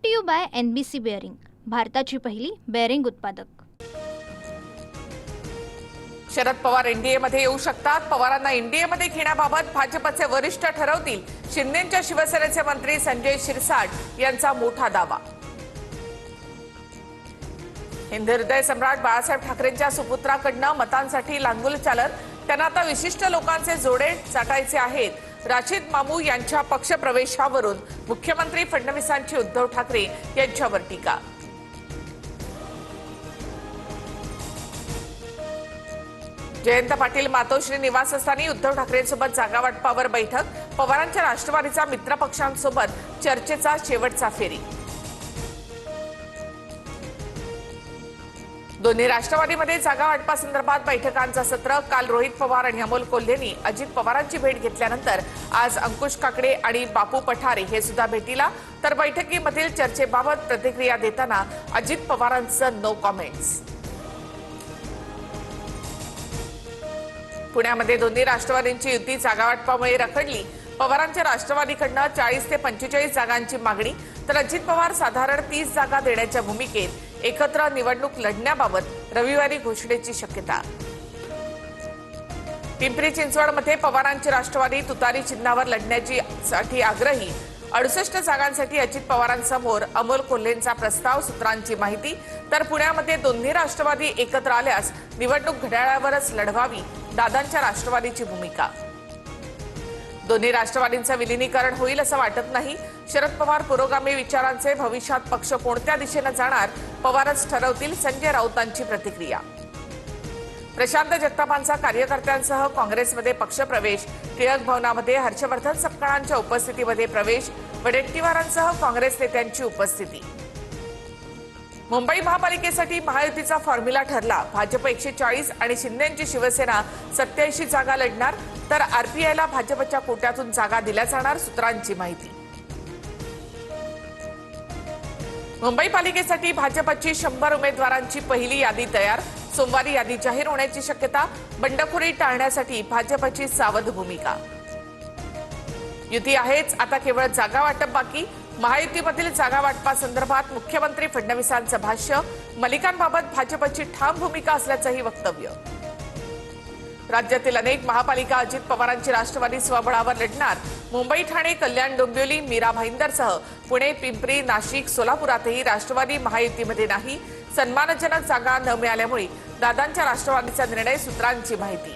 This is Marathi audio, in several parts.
To you by NBC bearing, भारताची पहिली बेअरिंग उत्पादक। शरद पवार एनडीएमध्ये येऊ शकतात। पवारांना एनडीएमध्ये घेण्याबाबत भाजपचे वरिष्ठ ठरवतील, शिंदेंच्या शिवसेनेचे मंत्री संजय शिरसाट यांचा मोठा दावा। हिंद हृदय सम्राट बाळासाहेब ठाकरेंच्या सुपुत्राकडनं मतांसाठी लांगुलचालन, त्यांना आता विशिष्ट लोकांचे जोडे चाटायचे आहेत। राशिद मामू यांच्या पक्षप्रवेशावरून मुख्यमंत्री फडणवीसांची उद्धव ठाकरे यांच्यावर टीका। जयंत पाटील मातोश्री निवासस्थानी उद्धव ठाकरेंसोबत जागा वाटपावर बैठक, पवारांच्या राष्ट्रवादीचा मित्रपक्षांसोबत चर्चेचा शेवटचा फेरी। दोन्ही राष्ट्रवादीमध्ये जागा वाटपासंदर्भात बैठकांचं सत्र काल रोहित पवार आणि अमोल कोल्हेंनी अजित पवारांची भेट घेतल्यानंतर आज अंकुश काकडे आणि बापू पठारे हे सुद्धा भेटीला, तर बैठकीमधील चर्चेबाबत प्रतिक्रिया देताना अजित पवारांचं नो कॉमेंट्स। पुण्यामध्ये दोन्ही राष्ट्रवादींची युती जागा वाटपामुळे रखडली, पवारांच्या राष्ट्रवादीकडनं 40 ते 45 जागांची मागणी, तर अजित पवार साधारण 30 जागा देण्याच्या भूमिकेत एकत्र निवडणूक लढण्याबाबत रविवारी घोषणेची शक्यता। पिंपरी चिंचवडमध्ये पवारांची राष्ट्रवादी तुतारी चिन्हावर लढण्यासाठी आग्रही, 68 जागांसाठी अजित पवारांसमोर अमोल कोल्हेंचा प्रस्ताव, सूत्रांची माहिती। तर पुण्यामध्ये दोन्ही राष्ट्रवादी एकत्र आल्यास निवडणूक घड्याळावरच लढवावी, दादांच्या राष्ट्रवादीची भूमिका। दोन्ही राष्ट्रवादींचं विलीनीकरण होईल असं वाटत नाही, शरद पवार पुरोगामी विचारांचे, भविष्यात पक्ष कोणत्या दिशेने जाणार पवारच ठरवतील, संजय राऊतांची प्रतिक्रिया। प्रशांत जगतापांचा कार्यकर्त्यांसह काँग्रेसमध्ये पक्षप्रवेश, टिळक भवनामध्ये हर्षवर्धन सपकाळांच्या उपस्थितीमध्ये प्रवेश, वडेट्टीवारांसह काँग्रेस नेत्यांची उपस्थिती। मुंबई महापालिकेसाठी महायुतीचा फॉर्म्युला ठरला, भाजप 140 आणि शिंदेंची शिवसेना 87 जागा लढणार, तर आरपीआयला भाजपच्या कोट्यातून जागा दिल्या जाणार, सूत्रांची माहिती। मुंबई पालिकेसाठी भाजपची 100 उमेदवारांची पहिली यादी तयार, सोमवारी यादी जाहीर होण्याची शक्यता, बंडखोरी टाळण्यासाठी भाजपची सावध भूमिका। युती आहेच, आता केवळ जागा वाटप बाकी, महायुतीमधील जागा वाटपासंदर्भात मुख्यमंत्री फडणवीसांचं भाष्य, मलिकांबाबत भाजपची ठाम भूमिका असल्याचंही वक्तव्य। राज्यातील अनेक महापालिका अजित पवारांची राष्ट्रवादी स्वबळावर लढणार, मुंबई, ठाणे, कल्याण, डोंबिवली, मीरा भाईंदरसह पुणे, पिंपरी, नाशिक, सोलापुरातही राष्ट्रवादी महायुतीमध्ये नाही, सन्मानजनक जागा न मिळाल्यामुळे दादांच्या राष्ट्रवादीचा निर्णय, सूत्रांची माहिती।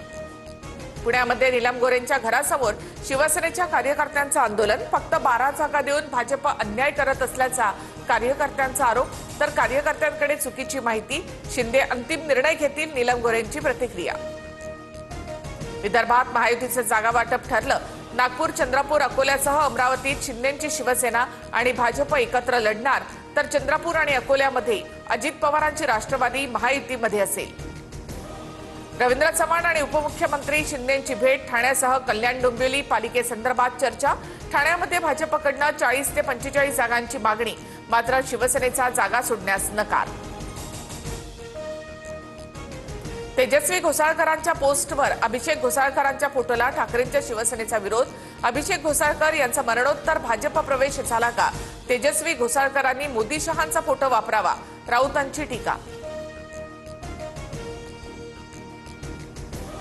पुण्यामध्ये नीलम गोरेंच्या घरासमोर शिवसेनेच्या कार्यकर्त्यांचं आंदोलन, फक्त 12 जागा देऊन भाजप अन्याय करत असल्याचा कार्यकर्त्यांचा आरोप, तर कार्यकर्त्यांकडे चुकीची माहिती, शिंदे अंतिम निर्णय घेतील, नीलम गोरेंची प्रतिक्रिया। विदर्भात महायुतीचं जागा वाटप ठरलं, नागपूर, चंद्रपूर, अकोल्यासह अमरावतीत शिंदेंची शिवसेना आणि भाजप एकत्र लढणार, तर चंद्रपूर आणि अकोल्यामध्ये अजित पवारांची राष्ट्रवादी महायुतीमध्ये असेल। रवींद्र चव्हाण आणि उपमुख्यमंत्री शिंदेंची भेट, ठाण्यासह कल्याण, डोंबिवली पालिकेसंदर्भात चर्चा, ठाण्यामध्ये भाजपकडनं 40 ते 45 जागांची मागणी, मात्र शिवसेनेचा जागा सोडण्यास नकार। तेजस्वी घोसाळकरांच्या पोस्टवर अभिषेक घोसाळकरांच्या फोटोला ठाकरेंच्या शिवसेनेचा विरोध, अभिषेक घोसाळकर यांचा मरणोत्तर भाजप प्रवेश झाला का, तेजस्वी घोसाळकरांनी मोदी शहांचा फोटो वापरावा, राऊतांची टीका।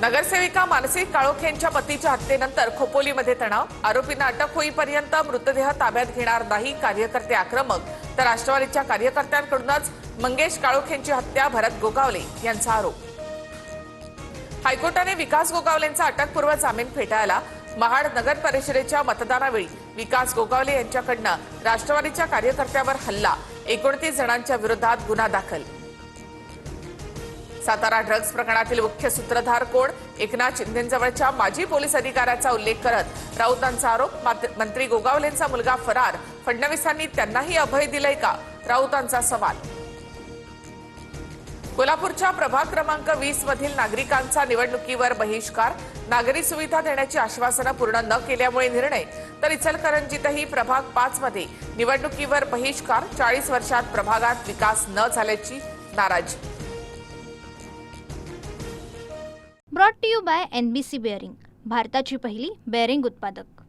नगरसेविका मानसी काळोखेंच्या पतीच्या हत्येनंतर खोपोलीमध्ये तणाव, आरोपींना अटक होईपर्यंत मृतदेह ताब्यात घेणार नाही, कार्यकर्ते आक्रमक, तर राष्ट्रवादीच्या कार्यकर्त्यांकडूनच मंगेश काळोखेंची हत्या, भरत गोगावले यांचा आरोप। हायकोर्टाने विकास गोगावलेंचा अटकपूर्व जामीन फेटाळला, महाड नगर परिषदेच्या मतदानावेळी विकास गोगावले यांच्याकडनं राष्ट्रवादीच्या कार्यकर्त्यावर हल्ला, 29 जणांच्या विरोधात गुन्हा दाखल। सातारा ड्रग्ज प्रकरणातील मुख्य सूत्रधार कोण, एकनाथ शिंदेंजवळच्या माजी पोलीस अधिकाऱ्याचा उल्लेख करत राऊतांचा आरोप, मंत्री गोगावलेंचा मुलगा फरार, फडणवीसांनी त्यांनाही अभय दिलंय का, राऊतांचा सवाल। कोल्हापूरच्या प्रभाग क्रमांक 20 मधील नागरिकांचा निवडणुकीवर बहिष्कार, नागरी सुविधा देण्याची आश्वासनं पूर्ण न केल्यामुळे निर्णय, तर इचलकरंजीतही प्रभाग 5 मध्ये निवडणुकीवर बहिष्कार, 40 वर्षात प्रभागात विकास न झाल्याची नाराजी। Brought to you by NBC bearing, भारताची पहिली बेअरिंग उत्पादक।